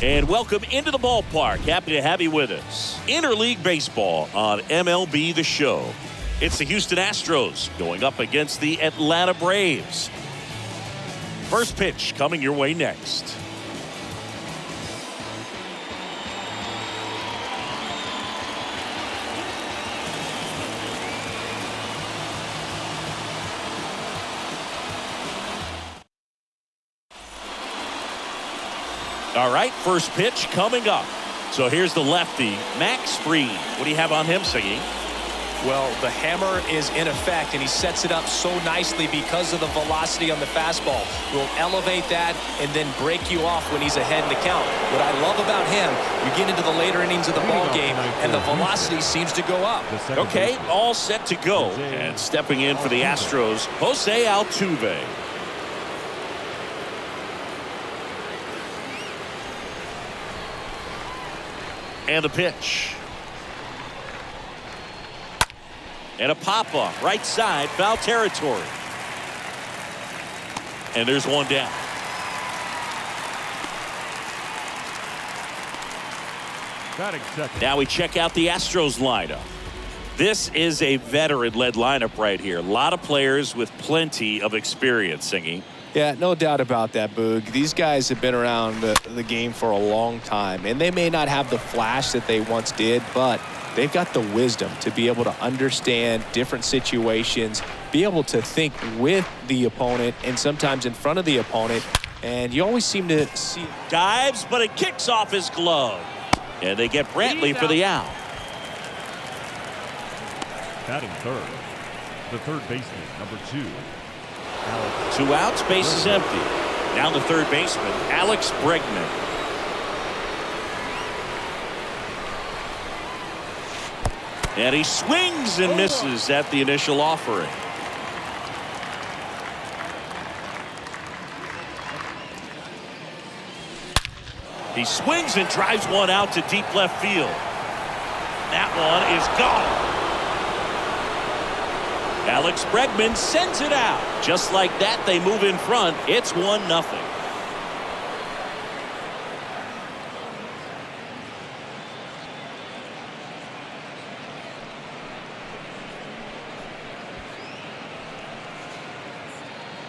And welcome into the ballpark. Happy to have you with us. Interleague Baseball on MLB The Show. It's the Houston Astros going up against the Atlanta Braves. First pitch coming your way next. All right, first pitch coming up. So here's the lefty, Max Fried. What do you have on him, Siggy? Well, the hammer is in effect, and he sets it up so nicely because of the velocity on the fastball. Will elevate that and then break you off when he's ahead in the count. What I love about him, you get into the later innings of the ball game, and the velocity seems to go up. Okay, all set to go. And stepping in for the Astros, Jose Altuve. And the pitch. And a pop-up, right side, foul territory. And there's one down. Now we check out the Astros lineup. This is a veteran-led lineup right here. A lot of players with plenty of experience, Singy. Yeah, no doubt about that, Boog. These guys have been around the game for a long time, and they may not have the flash that they once did, but they've got the wisdom to be able to understand different situations, be able to think with the opponent and sometimes in front of the opponent, and you always seem to see. Dives, but it kicks off his glove. And they get Brantley for the out. Batting third, the third baseman, number 2. Two outs, base is empty. Now the third baseman, Alex Bregman. And he swings and misses at the initial offering. He swings and drives one out to deep left field. That one is gone. Alex Bregman sends it out. Just like that, they move in front. It's 1-0.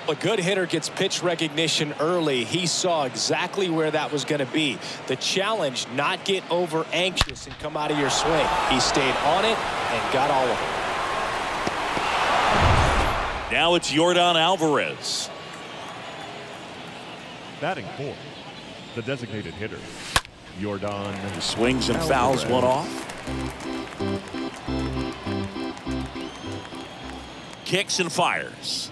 A good hitter gets pitch recognition early. He saw exactly where that was going to be. The challenge, not get over anxious and come out of your swing. He stayed on it and got all of it. Now it's Yordan Alvarez. Batting fourth, the designated hitter, Yordan. He swings and fouls one off. Kicks and fires.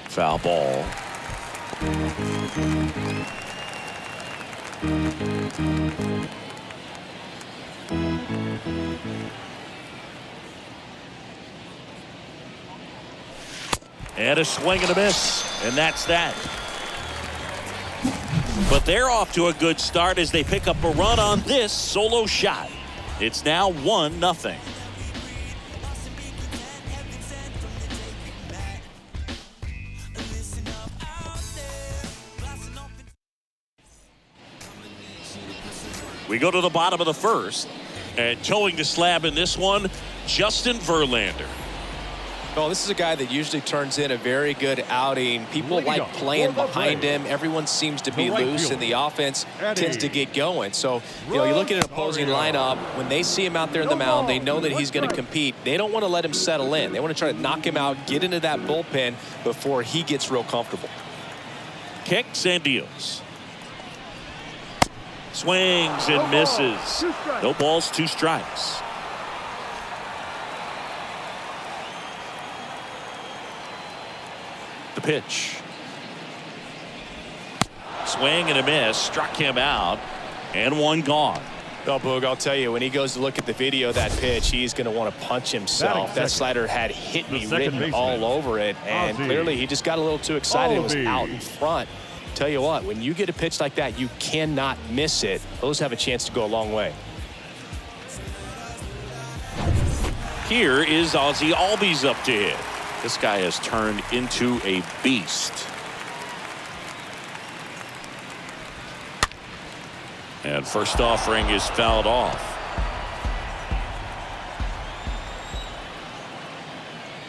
Foul ball. And a swing and a miss. And that's that. But they're off to a good start as they pick up a run on this solo shot. It's now 1-0. We go to the bottom of the first. And towing the slab in this one, Justin Verlander. Oh, this is a guy that usually turns in a very good outing. People like playing behind him. Everyone seems to be loose, and the offense tends to get going. So, you look at an opposing lineup. When they see him out there in the mound, they know that he's going to compete. They don't want to let him settle in. They want to try to knock him out, get into that bullpen before he gets real comfortable. Kicks and deals. Swings and misses. No balls, 2 strikes. The pitch. Swing and a miss. Struck him out. And one gone. Oh, Boog, I'll tell you, when he goes to look at the video of that pitch, he's going to want to punch himself. That slider had hit me written all over it. And clearly he just got a little too excited and was out in front. Tell you what, when you get a pitch like that, you cannot miss it. Those have a chance to go a long way. Here is Ozzie Albies up to hit. This guy has turned into a beast. And first offering is fouled off.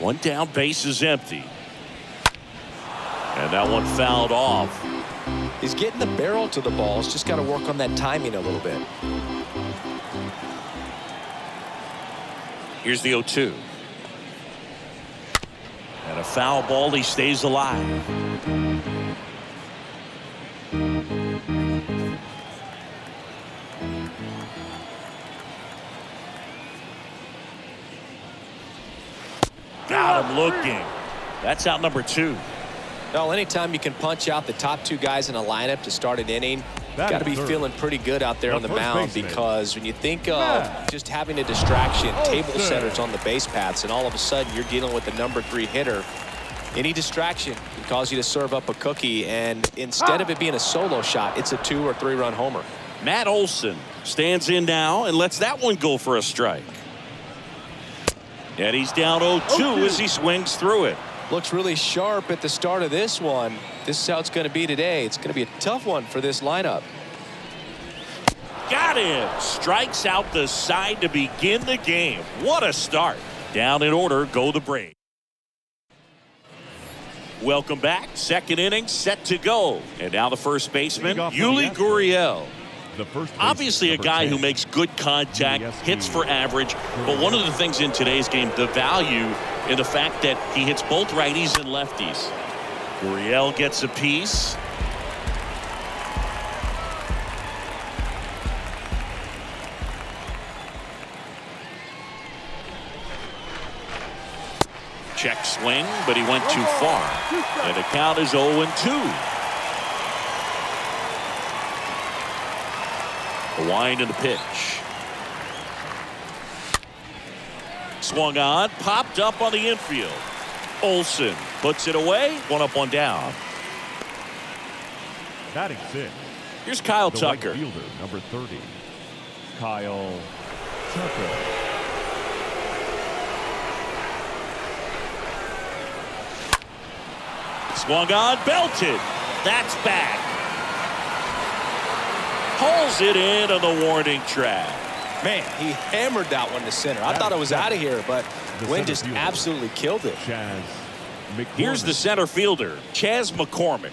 One down, base is empty. And that one fouled off. He's getting the barrel to the ball. He's just got to work on that timing a little bit. Here's the 0-2. And a foul ball. He stays alive. Got him looking. That's out number 2. Well, anytime you can punch out the top 2 guys in a lineup to start an inning, you've got to be feeling pretty good out there on the mound, because when you think of just having a distraction, table setters on the base paths, and all of a sudden you're dealing with the number 3 hitter, any distraction can cause you to serve up a cookie, and instead of it being a solo shot, it's a 2 or 3 run homer. Matt Olson stands in now and lets that one go for a strike. And he's down 0-2 as he swings through it. Looks really sharp at the start of this one. This is how it's going to be today. It's going to be a tough one for this lineup. Got him. Strikes out the side to begin the game. What a start. Down in order go the Braves. Welcome back. Second inning set to go. And now the first baseman, Yuli Gurriel. Obviously a guy who makes good contact, hits for average, but one of the things in today's game, the value in the fact that he hits both righties and lefties. Gurriel gets a piece. Check swing, but he went too far. And the count is 0-2. The wind and the pitch. Swung on, popped up on the infield. Olson puts it away. 1 up, 1 down. Batting 6. Here's Kyle The Tucker. right fielder, number 30. Kyle Tucker. Swung on, belted. That's back. Pulls it in on the warning track. Man, he hammered that one to center. I thought it was out of here, but Wynn just absolutely killed it. Here's the center fielder, Chas McCormick.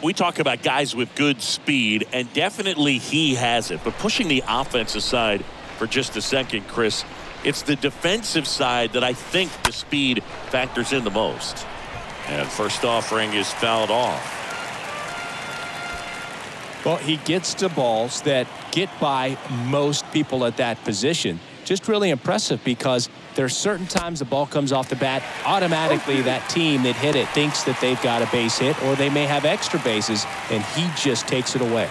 We talk about guys with good speed, and definitely he has it. But pushing the offensive side for just a second, Chris, it's the defensive side that I think the speed factors in the most. And first offering is fouled off. Well, he gets to balls that get by most people at that position. Just really impressive, because there's certain times the ball comes off the bat, automatically that team that hit it thinks that they've got a base hit, or they may have extra bases, and he just takes it away.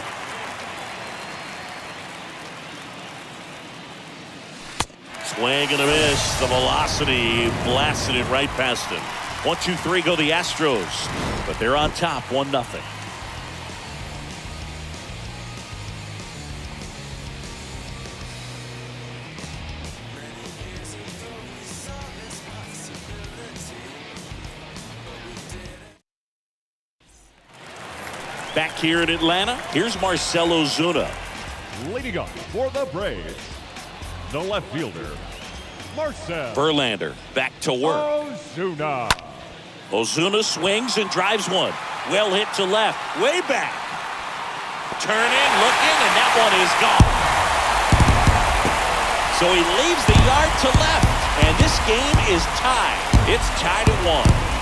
Swing and a miss. The velocity blasted it right past him. 1-2-3 go the Astros, but they're on top 1-0. Back here in Atlanta, here's Marcell Ozuna. Leading up for the Braves, the left fielder, Marcell Verlander back to work. Ozuna. Ozuna swings and drives one. Well hit to left, way back. Turning, looking, and that one is gone. So he leaves the yard to left, and this game is tied. It's tied at 1.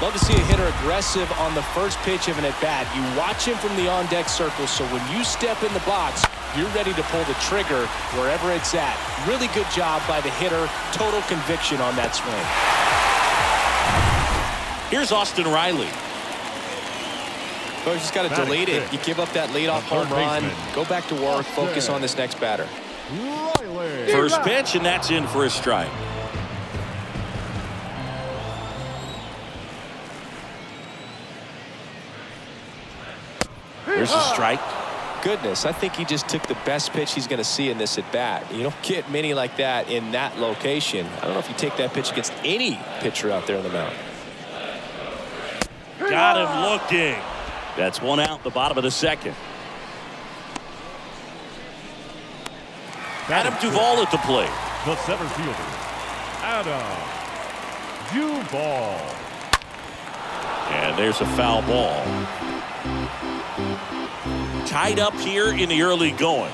Love to see a hitter aggressive on the first pitch of an at-bat. You watch him from the on-deck circle, so when you step in the box, you're ready to pull the trigger wherever it's at. Really good job by the hitter. Total conviction on that swing. Here's Austin Riley. Oh, you just got to delete it. You give up that leadoff home run. Go back to work. Focus on this next batter. Riley. First pitch, and that's in for a strike. There's a strike. Goodness, I think he just took the best pitch he's going to see in this at-bat. You don't get many like that in that location. I don't know if you take that pitch against any pitcher out there on the mound. Got him looking. That's one out, the bottom of the second. Adam Duvall at the plate. The center fielder, Adam Duvall. And there's a foul ball. Tied up here in the early going.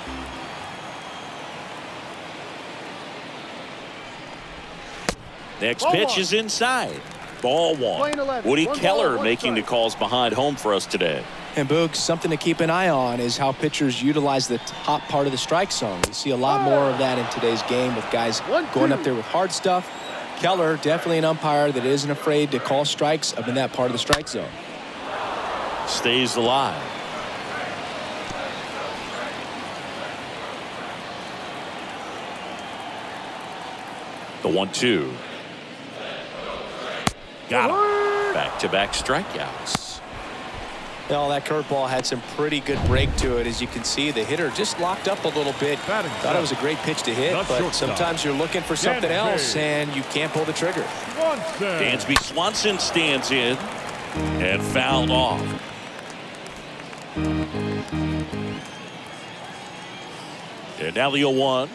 Next pitch is inside. Ball one. Woody Keller making the calls behind home for us today. And Boog, something to keep an eye on is how pitchers utilize the top part of the strike zone. You see a lot more of that in today's game with guys going up there with hard stuff. Keller, definitely an umpire that isn't afraid to call strikes up in that part of the strike zone. Stays alive. The 1-2. Got him. Back-to-back strikeouts. Well, that curveball had some pretty good break to it. As you can see, the hitter just locked up a little bit. Thought it was a great pitch to hit, but sometimes you're looking for something else and you can't pull the trigger. Dansby Swanson stands in and fouled off. And now the 0-1.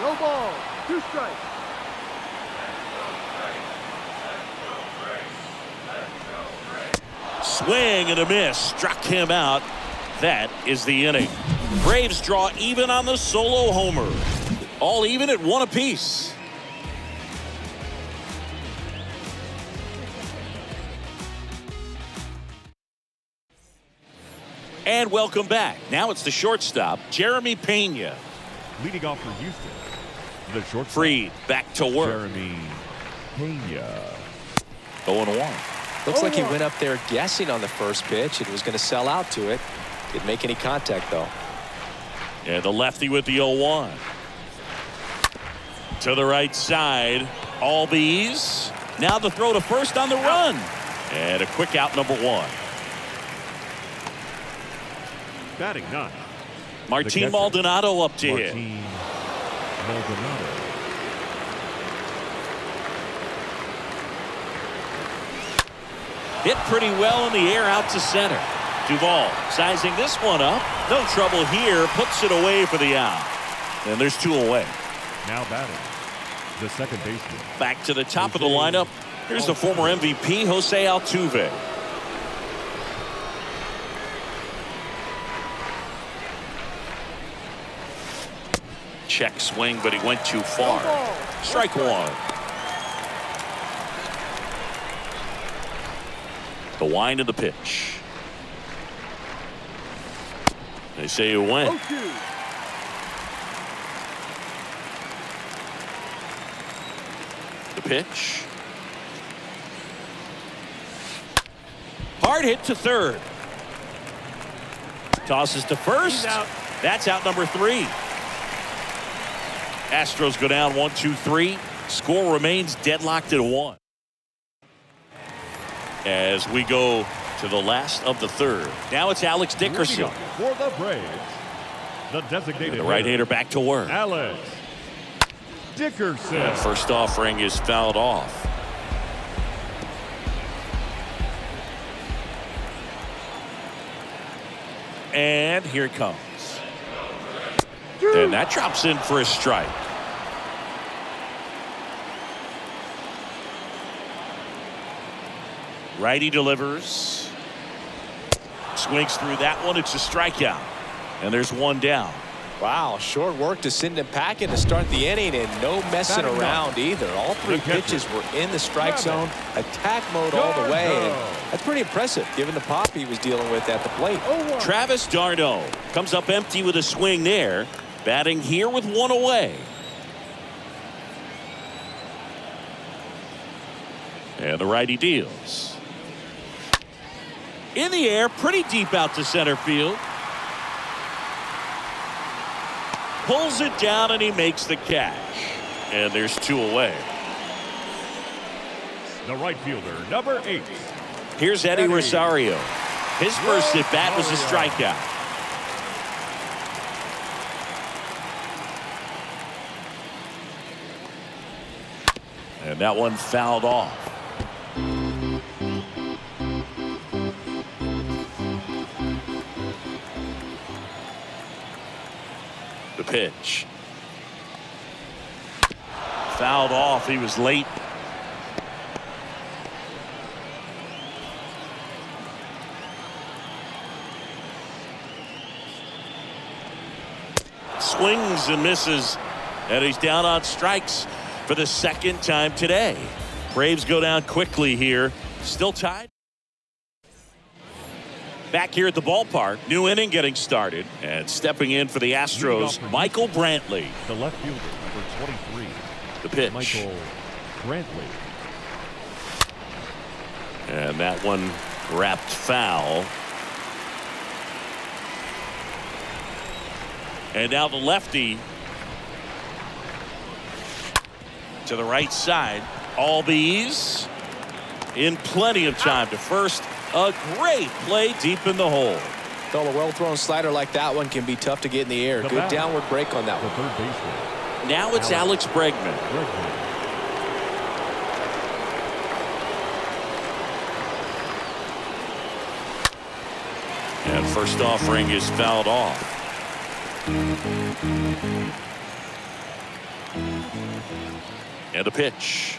No ball, 2 strikes. Swing and a miss. Struck him out. That is the inning. Braves draw even on the solo homer. All even at 1 apiece. And welcome back. Now it's the shortstop, Jeremy Pena. Leading off for Houston, the short Freed back to work. Jeremy Pena. 0-1. Looks like he went up there guessing on the first pitch and was going to sell out to it. Didn't make any contact, though. And the lefty with the 0-1. To the right side. Albies. Now the throw to first on the run. And a quick out, number 1. Batting 9. Martin Maldonado up to hit. Maldonado. Hit pretty well in the air out to center. Duvall sizing this one up. No trouble here. Puts it away for the out. And there's 2 away. Now batting, the second baseman. Back to the top of the lineup. Here's the former MVP, Jose Altuve. Check swing, but he went too far. Strike 1. The wind of the pitch. They say it went. The pitch. Hard hit to third. Tosses to first. That's out number 3. Astros go down 1-2-3. Score remains deadlocked at 1. As we go to the last of the third. Now it's Alex Dickerson. For the Braves, the designated The right-hander back to work. Alex Dickerson. That first offering is fouled off. And here it comes. And that drops in for a strike. Righty delivers. Swings through that one. It's a strikeout. And there's 1 down. Wow, short work to send him packing to start the inning and no messing around either. All 3 pitches were in the strike zone, attack mode all the way. And that's pretty impressive given the pop he was dealing with at the plate. Travis d'Arnaud comes up empty with a swing there. Batting here with 1 away. And the righty deals. In the air, pretty deep out to center field. Pulls it down and he makes the catch. And there's 2 away. The right fielder, number 8. Here's Eddie Rosario. His first at bat was a strikeout. And And that one fouled off. The pitch. Fouled off. He was late. Swings and misses, and he's down on strikes for the second time today. Braves go down quickly here. Still tied. Back here at the ballpark, new inning getting started, and stepping in for the Astros, Michael Brantley. The left fielder, number 23. The pitch. Michael Brantley. And that one wrapped foul. And now the lefty to the right side. Albies in plenty of time to first. A great play deep in the hole. Well, a well-thrown slider like that one can be tough to get in the air. Good downward break on that The one. third baseman. Now it's Alex Bregman. And first offering is fouled off. And a pitch.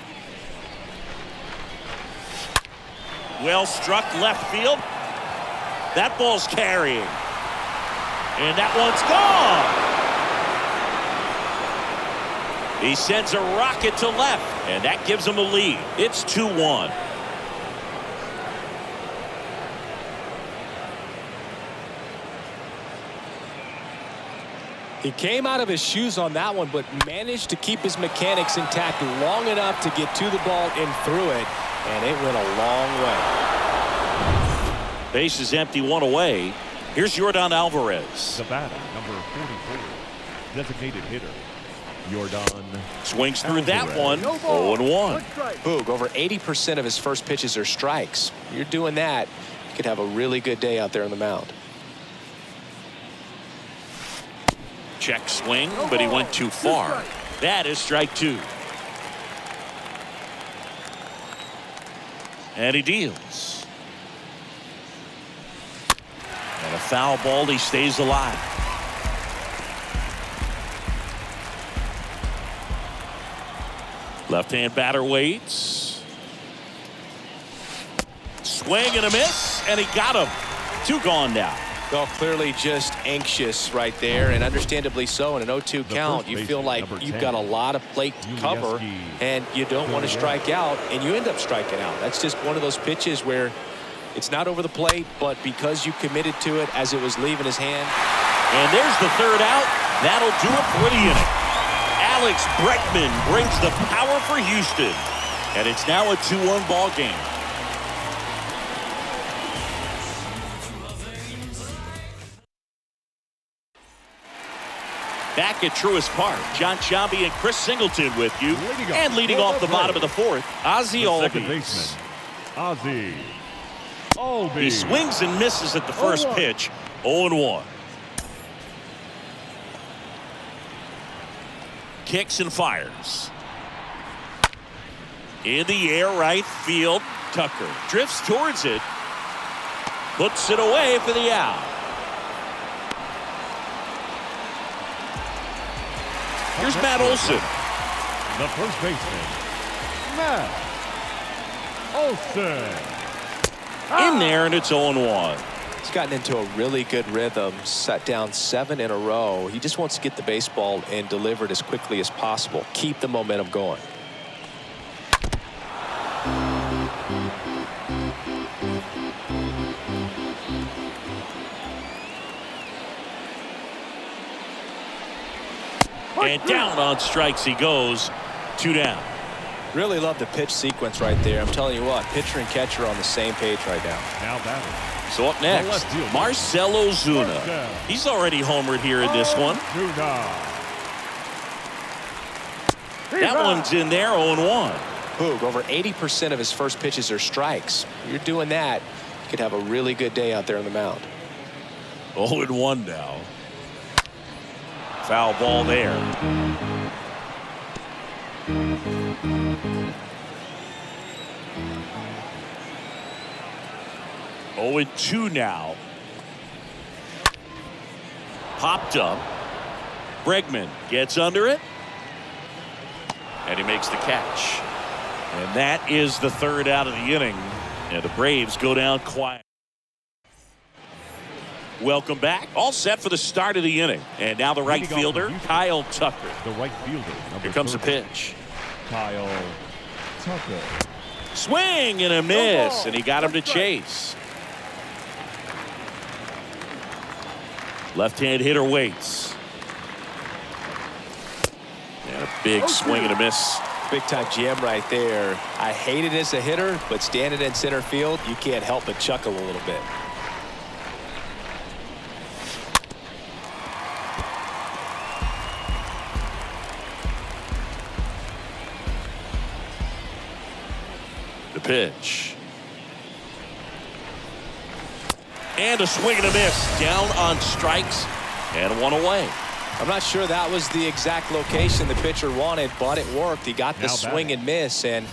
Well struck left field. That ball's carrying. And that one's gone. He sends a rocket to left, and that gives him the lead. It's 2-1. He came out of his shoes on that one, but managed to keep his mechanics intact long enough to get to the ball and through it, and it went a long way. Base is empty, one away. Here's Yordan Alvarez. The batter, number 44. Designated hitter, Yordan. Swings through that one. No ball. 0-1. Boog, over 80% of his first pitches are strikes. You're doing that, you could have a really good day out there on the mound. Check swing, but he went too far. That is strike two. And he deals. And a foul ball, he stays alive. Left-hand batter waits. Swing and a miss, and he got him. Two gone now. Well, clearly just anxious right there, and understandably so. In an 0-2 count, you feel like you've got a lot of plate to cover, and you don't want to strike out, and you end up striking out. That's just one of those pitches where it's not over the plate, but because you committed to it as it was leaving his hand. And there's the third out. That'll do it for the inning. Alex Bregman brings the power for Houston, and it's now a 2-1 ball game. Back at Truist Park, John Sciambi and Chris Singleton with you. And leading off the bottom of the fourth, Ozzie Second Albies. baseman, Ozzie Albies. He swings and misses at the first pitch. 0-1. Kicks and fires. In the air, right field. Tucker drifts towards it. Puts it away for the out. Here's Matt Olson. The first baseman, Matt Olson. In there, and it's 0-1. He's gotten into a really good rhythm, set down 7 in a row. He just wants to get the baseball and deliver it as quickly as possible. Keep the momentum going. And down on strikes he goes. 2 down. Really love the pitch sequence right there. I'm telling you what, pitcher and catcher are on the same page right now. Now batting. So up next, Marcell Ozuna. He's already homered here in this one. That one's in there, 0-1. Boog, over 80% of his first pitches are strikes. You're doing that, you could have a really good day out there on the mound. 0-1 now. Foul ball there. 0-2 now. Popped up. Bregman gets under it. And he makes the catch. And that is the third out of the inning. And the Braves go down quiet. Welcome back. All set for the start of the inning. And now the right fielder, Kyle Tucker. The right fielder. Here comes the pitch. Kyle Tucker. Swing and a miss. And he got him to chase. Left-hand hitter waits. And a big swing and a miss. Big time jam right there. I hate it as a hitter, but standing in center field, you can't help but chuckle a little bit. The pitch. And a swing and a miss. Down on strikes and one away. I'm not sure that was the exact location the pitcher wanted, but it worked. He got the swing and miss, and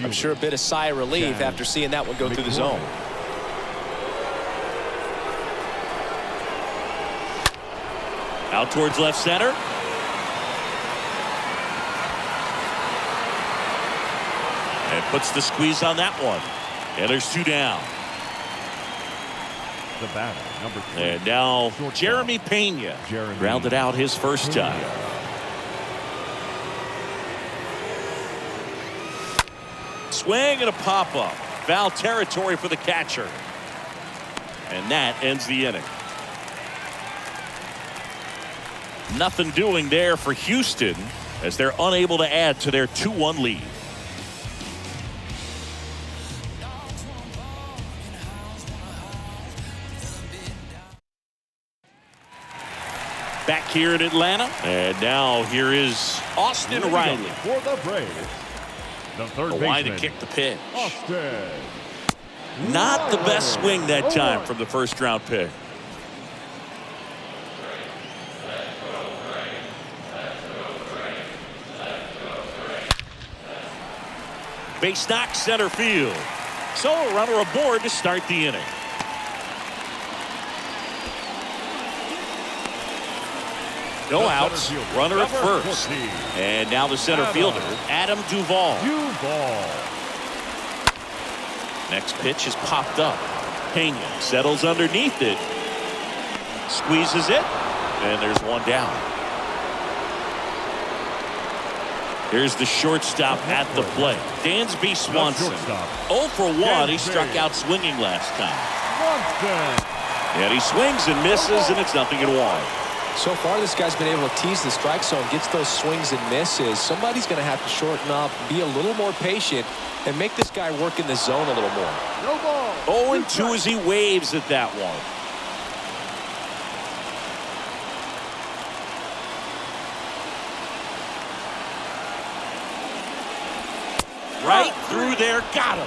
I'm sure a bit of sigh of relief after seeing that one go through the zone. Out towards left center. And puts the squeeze on that one. And there's two down. The batter, number 3. And now Jeremy Pena grounded out his first time. Swing and a pop-up. Foul territory for the catcher. And that ends the inning. Nothing doing there for Houston as they're unable to add to their 2-1 lead. Back here in Atlanta. And now here is Austin Riley. For the Braves. The third The line to baseman, kick the pitch. Austin. Not the best swing that time from the first round pick. Base knock center field. So a runner aboard to start the inning. No outs. Runner at first. And now the center fielder, Adam Duvall. Next pitch is popped up. Pena settles underneath it. Squeezes it. And there's one down. Here's the shortstop at the plate. Dansby Swanson. 0 for 1. He struck out swinging last time. And he swings and misses, and it's 0-1. So far, this guy's been able to tease the strike zone, gets those swings and misses. Somebody's going to have to shorten up, be a little more patient, and make this guy work in the zone a little more. No ball. 0-2 as he waves at that one. Right through there, got him.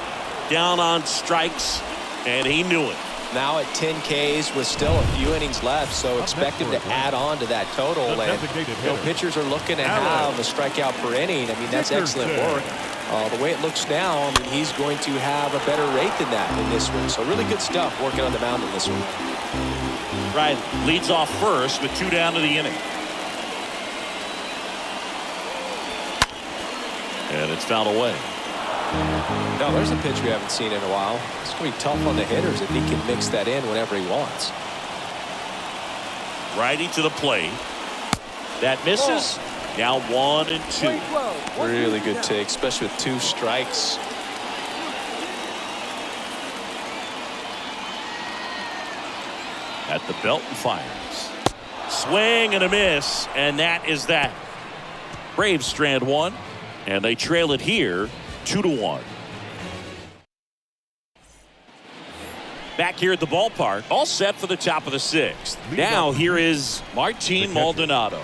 Down on strikes, and he knew it. Now at 10 Ks with still a few innings left, so expect him to add on to that total. And pitchers are looking to have a strikeout per inning. I mean, that's excellent work. The way it looks now, I mean, he's going to have a better rate than that in this one. So really good stuff working on the mound in this one. Right, leads off first with 2 down to the inning. And it's fouled away. No, there's a pitch we haven't seen in a while. It's going to be tough on the hitters if he can mix that in whenever he wants. Righty to the plate. That misses. Now 1-2. Really good take, especially with 2 strikes. At the belt and fires. Swing and a miss, and that is that. Braves strand 1, and they trail it here 2-1. Back here at the ballpark, all set for the top of the 6th. Now here is Martin Maldonado.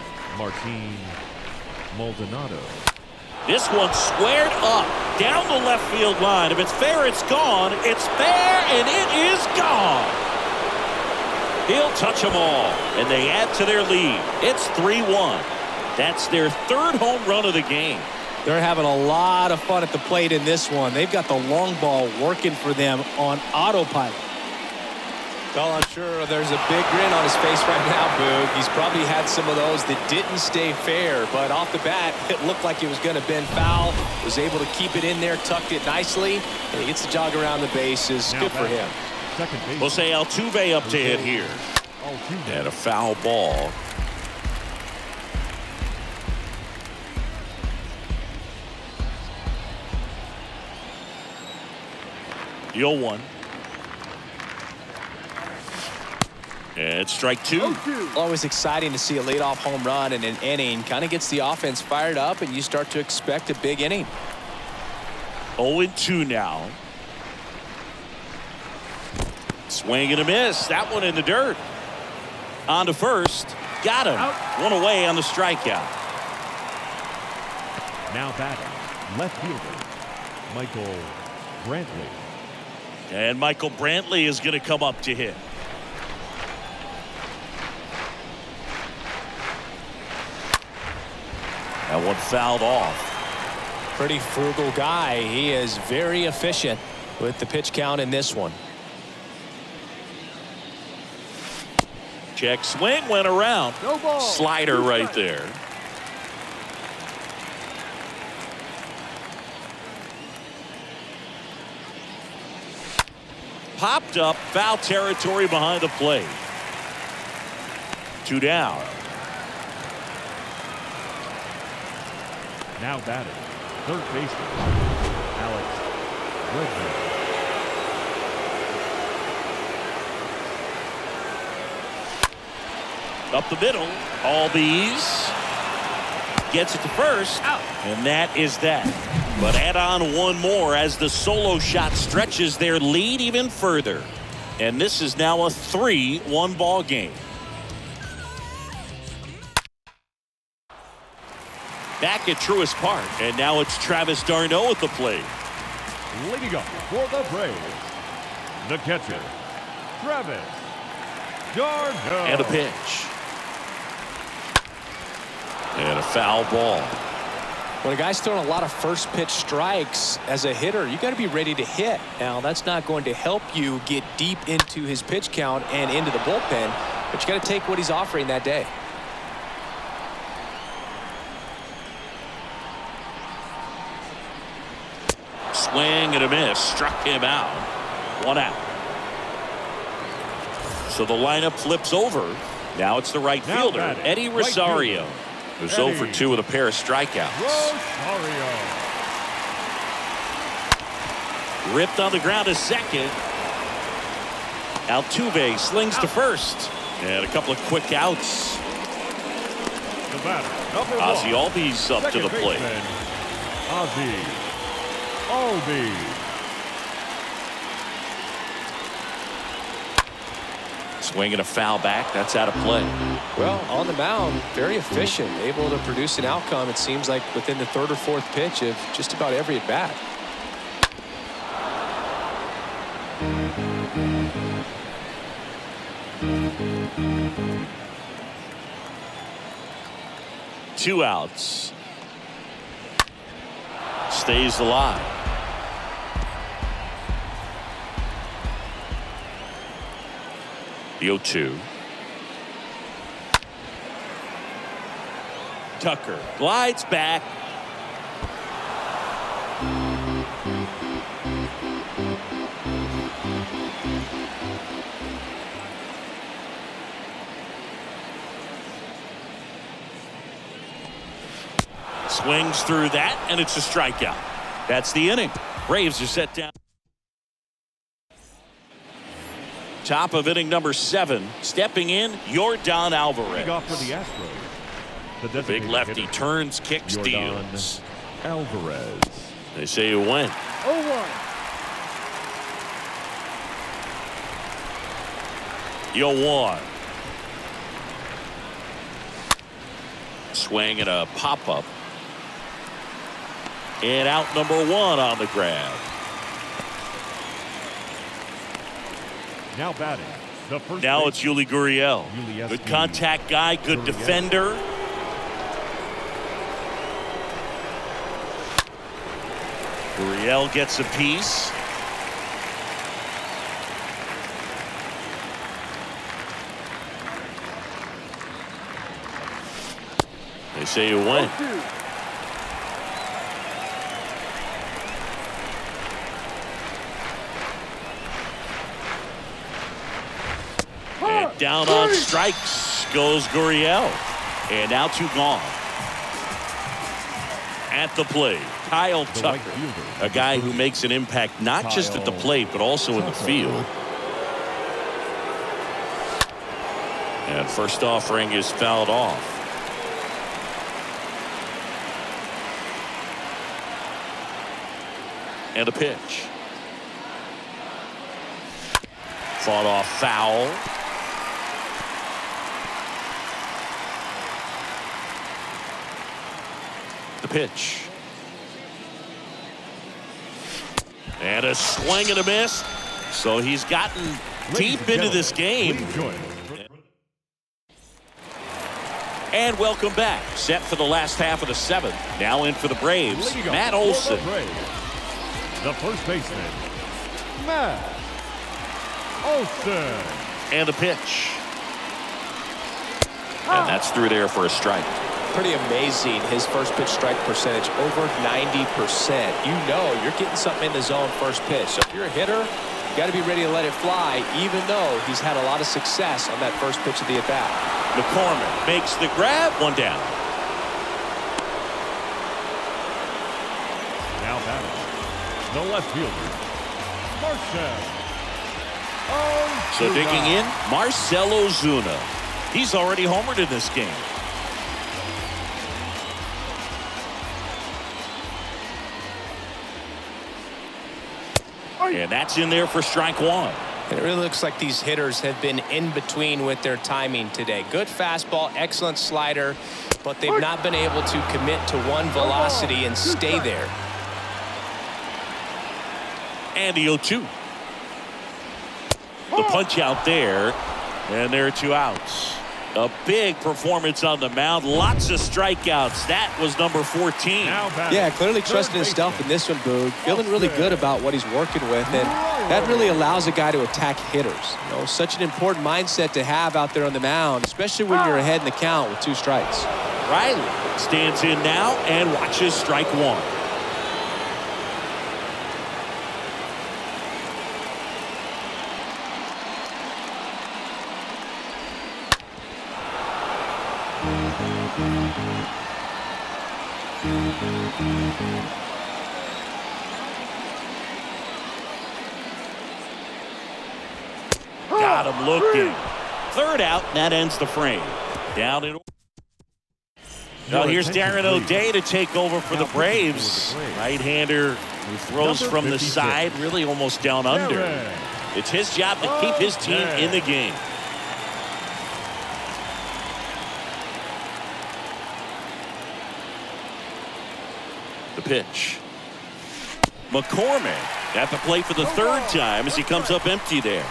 This one squared up down the left field line. If it's fair, it's gone. It's fair, and it is gone. He'll touch them all, and they add to their lead. It's 3-1. That's their 3rd home run of the game. They're having a lot of fun at the plate in this one. They've got the long ball working for them on autopilot. Well, I'm sure there's a big grin on his face right now, Boog. He's probably had some of those that didn't stay fair, but off the bat, it looked like it was going to bend foul. Was able to keep it in there, tucked it nicely, and he gets the jog around the bases. Good for him. Jose Altuve up to hit here. And a foul ball. The 0-1. And strike two. Always exciting to see a leadoff home run in an inning. Kind of gets the offense fired up, and you start to expect a big inning. 0-2 now. Swing and a miss. That one in the dirt. On to first. Got him. One away on the strikeout. Now batting, left fielder, Michael Brantley. And Michael Brantley is going to come up to hit. That one fouled off. Pretty frugal guy. He is very efficient with the pitch count in this one. Check swing, went around. No ball. Slider right there. Popped up, foul territory behind the plate. 2 down. Now batting, third baseman, Alex Bregman. Up the middle, Albies gets it to first, and that is that. But add on one more as the solo shot stretches their lead even further. And this is now a 3-1 ball game. Back at Truist Park, and now it's Travis d'Arnaud at the plate. Leading up for the Braves, the catcher, Travis d'Arnaud. And a pitch. And a foul ball. When a guy's throwing a lot of first pitch strikes as a hitter, you got to be ready to hit. Now, that's not going to help you get deep into his pitch count and into the bullpen, but you got to take what he's offering that day. Swing and a miss. Struck him out. 1 out. So the lineup flips over. Now it's the right fielder, Eddie Rosario, who's 0 for 2 with a pair of strikeouts. Rosario. Ripped on the ground to second. Altuve slings to first. And a couple of quick outs. The batter, number 1. Ozzie Albies up to the plate. Ozzie Albies. Swinging a foul back. That's out of play. Well, on the mound, very efficient, able to produce an outcome, it seems like, within the 3rd or 4th pitch of just about every at bat. Two outs. Stays alive. The 0-2. Tucker glides back. Swings through that, and it's a strikeout. That's the inning. Braves are set down. Top of inning number 7. Stepping in, Yordan Alvarez. Leading off for the Astros, the Big designated lefty hitter, turns, kicks, Yordan steals. Alvarez. They say it went. 0-1. The 0-1. Swing and a pop-up. And out number 1 on the grab. Now batting, the first Now baseman, it's Yuli Gurriel. Yuli Good Estes. contact guy, good Gurriel. defender. Gurriel gets a piece. They say you win. 0-2. And down on strikes goes Gurriel. And now 2 gone. At the plate, Kyle Tucker, a guy who makes an impact not just at the plate but also in the field. And first offering is fouled off. And a pitch. Fought off foul. The pitch. And a swing and a miss. So he's gotten deep into this game. And welcome back. Set for the last half of the 7th. Now in for the Braves, Matt Olson. The first baseman, Matt Olson. And the pitch. And that's through there for a strike. Pretty amazing, his first pitch strike percentage, over 90%. You know you're getting something in the zone first pitch. So if you're a hitter, you got to be ready to let it fly, even though he's had a lot of success on that first pitch of the at-bat. McCormick makes the grab, 1 down. Now batting, the left fielder, Marcell Ozuna. So digging in, Marcell Ozuna. He's already homered in this game. And that's in there for strike 1. And it really looks like these hitters have been in between with their timing today. Good fastball, excellent slider, but they've not been able to commit to one velocity and stay there. And the 0-2. The punch out there, and there are 2 outs. A big performance on the mound. Lots of strikeouts. That was number 14. Yeah, clearly trusting himself in this one, Boog. Feeling really good about what he's working with, and that really allows a guy to attack hitters. You know, such an important mindset to have out there on the mound, especially when you're ahead in the count with 2 strikes. Riley stands in now and watches strike 1. Got him looking. 3rd out, and that ends the frame. Down in. Now here's Darren O'Day to take over for the Braves. Right-hander who throws from the side, really almost down under. It's his job to keep his team in the game. The pitch. McCormick at the plate for the 3rd time as he comes up empty there.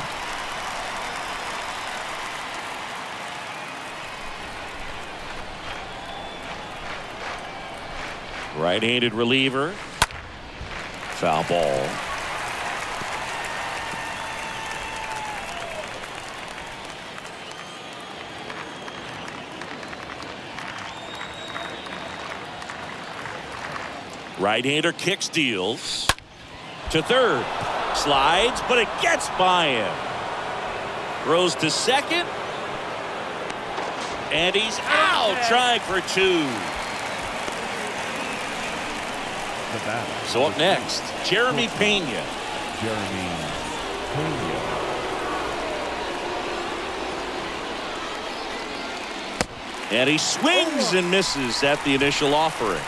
Right-handed reliever. Foul ball. Right-hander kicks, deals to 3rd, slides, but it gets by him. Throws to 2nd, and he's out, trying for 2. So up next, Jeremy Pena. And he swings and misses at the initial offering.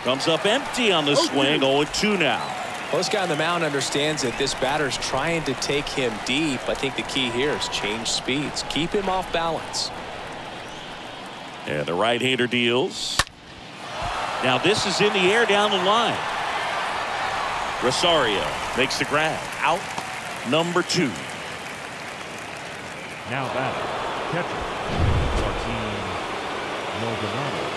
Comes up empty on the swing, 0-2 now. Well, this guy on the mound understands that this batter's trying to take him deep. I think the key here is change speeds. Keep him off balance. And the right-hander deals. Now this is in the air down the line. Rosario makes the grab. Out number 2. Now batting, catcher, Martin Maldonado.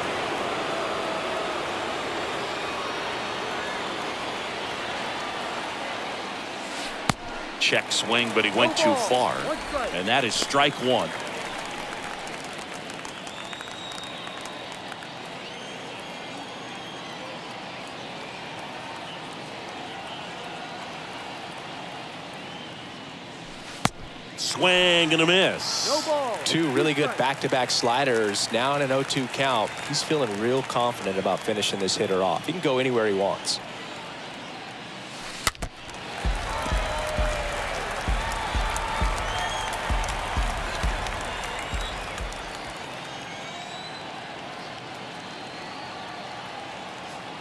check swing, but he went too far. And that is strike one. Swing and a miss. No ball. Two really good back-to-back sliders. Now in an 0-2 count. He's feeling real confident about finishing this hitter off. He can go anywhere he wants.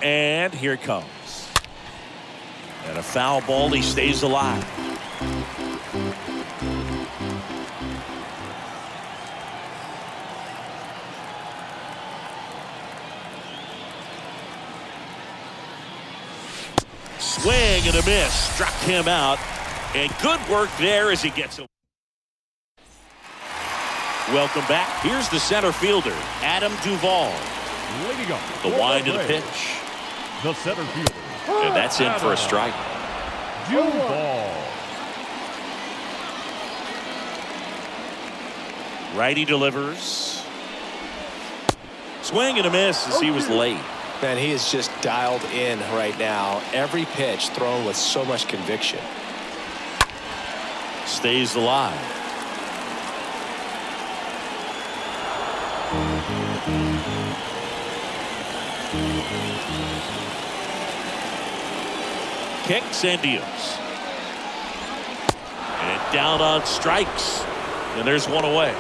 And here it comes. And a foul ball. He stays alive. Swing and a miss. Struck him out. And good work there as he gets it. Welcome back. Here's the center fielder, Adam Duvall. Leading off The for wind of the Braves, pitch. the center fielder, And that's in for a strike. Duvall. Righty delivers. Swing and a miss as he was late. Man, he is just dialed in right now. Every pitch thrown with so much conviction. Stays alive. Kicks and deals. And down on strikes. And there's one away.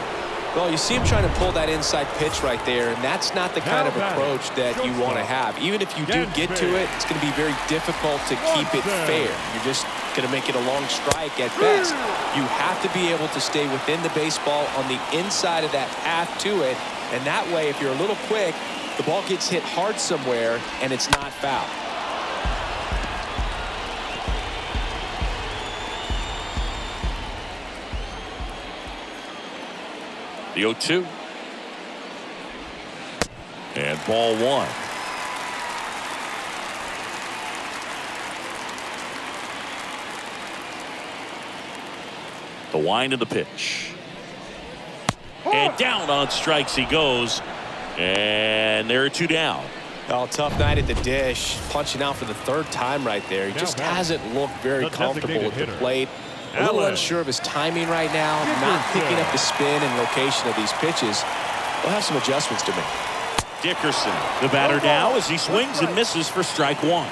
Well, you see him trying to pull that inside pitch right there, and that's not the kind of approach that you want to have. Even if you do get to it, it's going to be very difficult to keep it fair. You're just going to make it a long strike at best. You have to be able to stay within the baseball on the inside of that path to it, and that way, if you're a little quick, the ball gets hit hard somewhere, and it's not foul. The 0-2. And ball one. The wind of the pitch. And down on strikes he goes. And there are two down. Oh, tough night at the dish. Punching out for the third time right there. He just hasn't looked very comfortable at the plate. A little unsure of his timing right now. Not picking up the spin and location of these pitches. We'll have some adjustments to make. Dickerson, the batter now as he swings and misses for strike one.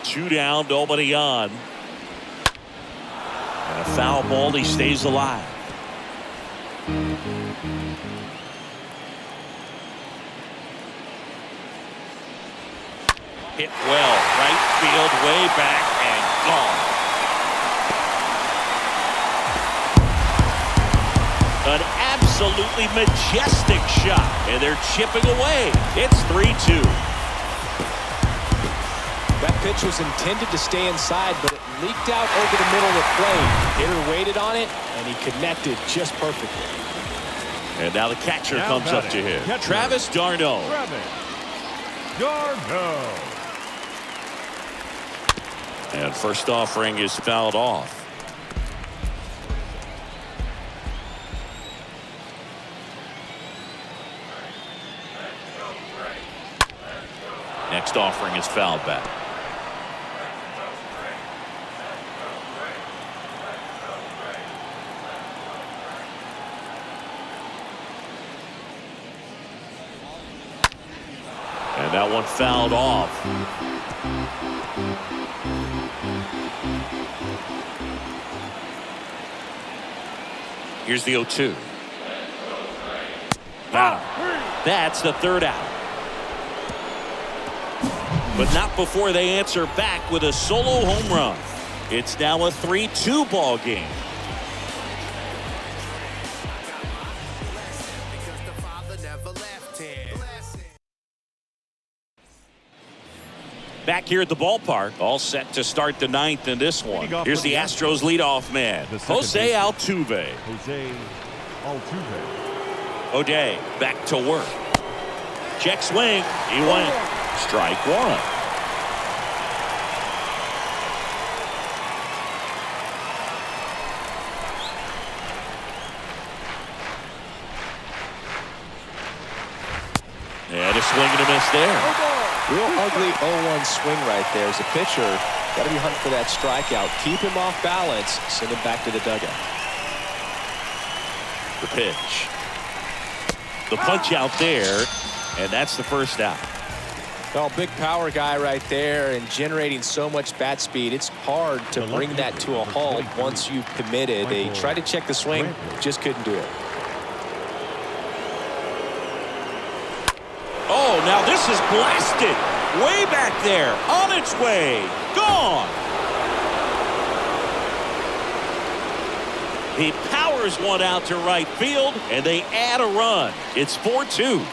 Two down, nobody on. And a foul ball, he stays alive. Hit well, right field, way back, and gone. An absolutely majestic shot, and they're chipping away. It's 3-2. That pitch was intended to stay inside, but it leaked out over the middle of the plate. Hitter waited on it, and he connected just perfectly. And now the catcher comes up to him. Travis d'Arnaud. And first offering is fouled off. Next offering is fouled back. And that one fouled off. Here's the 0-2. Wow. That's the third out. But not before they answer back with a solo home run. It's now a 3-2 ball game. Back here at the ballpark, all set to start the ninth in this one. Here's the Astros leadoff man, Jose Altuve. Jose Altuve. O'Day back to work. Check swing. He went. Strike one. And a swing and a miss there. Real ugly 0-1 swing right there. As a pitcher, got to be hunting for that strikeout. Keep him off balance. Send him back to the dugout. The pitch. The punch out there. And that's the first out. Well, big power guy right there and generating so much bat speed. It's hard to bring that to a halt once you've committed. They tried to check the swing, just couldn't do it. Oh, now this is blasted. Way back there. On its way. Gone. He powers one out to right field, and they add a run. It's 4-2.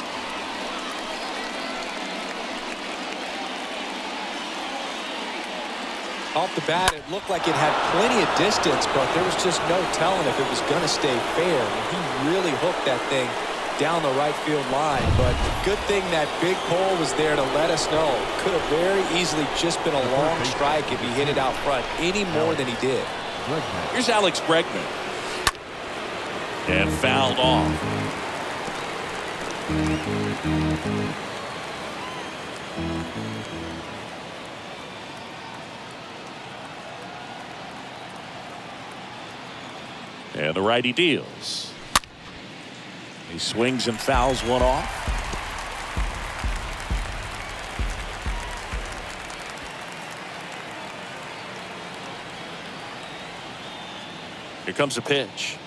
Off the bat, it looked like it had plenty of distance, but there was just no telling if it was going to stay fair. He really hooked that thing down the right field line, but good thing that big pole was there to let us know. Could have very easily just been a long strike if he hit it out front any more than he did. Here's Alex Bregman. And fouled off. And the righty deals. He swings and fouls one off. Here comes a pitch.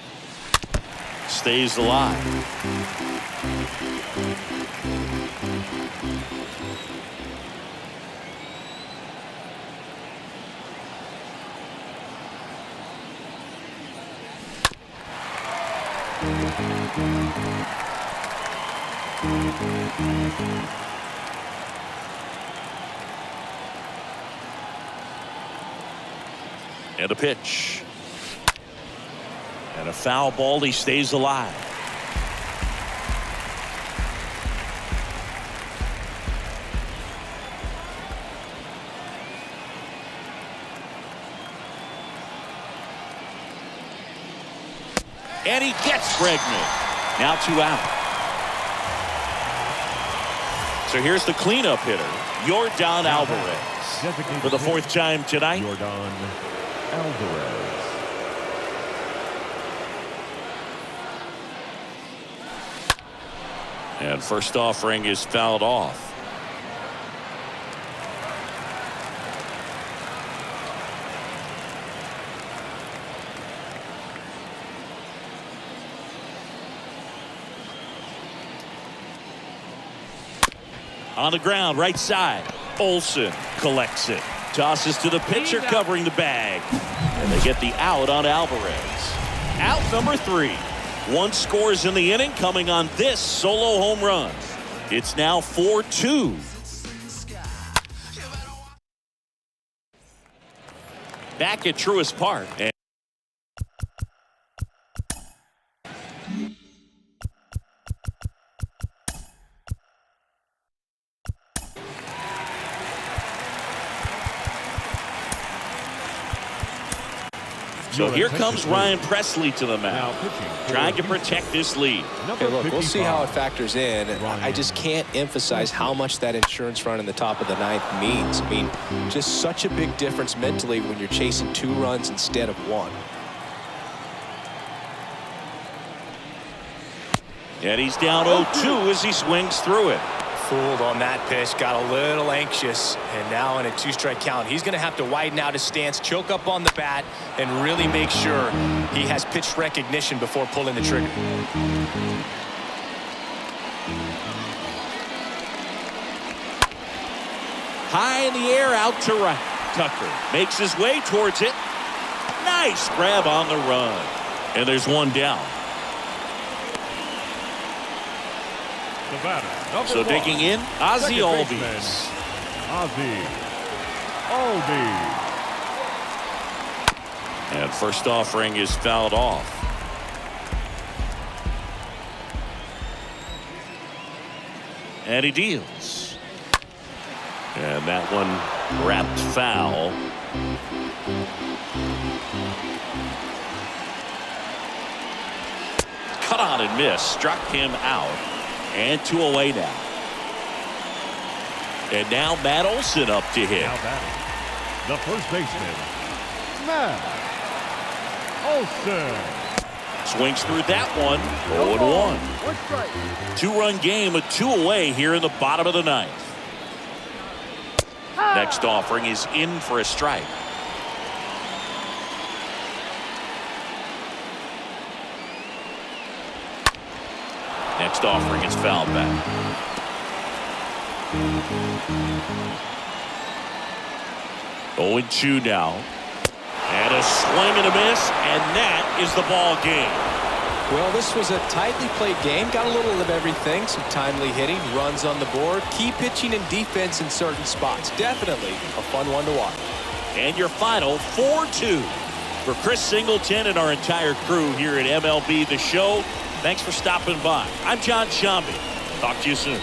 Stays alive. And a pitch. And a foul ball. He stays alive. And he gets Bregman. Now 2 out. So here's the cleanup hitter, Yordan Alvarez. For the 4th time tonight. Yordan Alvarez. And first offering is fouled off. On the ground, right side. Olsen collects it. Tosses to the pitcher covering the bag. And they get the out on Alvarez. Out number 3. 1 scores in the inning coming on this solo home run. It's now 4-2. Back at Truist Park. So here comes Ryan Presley to the mound, trying to protect this lead. Hey, look, we'll see how it factors in. I just can't emphasize how much that insurance run in the top of the 9th means. I mean, just such a big difference mentally when you're chasing 2 runs instead of 1. And he's down 0-2 as he swings through it. Fooled on that pitch, got a little anxious, and now in a 2-strike count, he's going to have to widen out his stance, choke up on the bat, and really make sure he has pitch recognition before pulling the trigger. High in the air, out to right. Tucker makes his way towards it. Nice grab on the run. And there's 1 down. The batter, So digging in, Ozzie Albies. Ozzie Albies. And first offering is fouled off. And he deals. And that one wrapped foul. Cut on and miss. Struck him out. And 2 away now. And now Matt Olson up to hit. Now batting, the first baseman, Matt Olson. Swings through that one. 0-1. 1 strike. 2-run game with 2 away here in the bottom of the 9th. Next offering is in for a strike. Next offering is fouled back. Oh, 0-2 now. And a swing and a miss, and that is the ball game. Well, this was a tightly played game. Got a little of everything. Some timely hitting, runs on the board, key pitching and defense in certain spots. Definitely a fun one to watch. And your final 4-2. For Chris Singleton and our entire crew here at MLB The Show, thanks for stopping by. I'm John Shambi. Talk to you soon.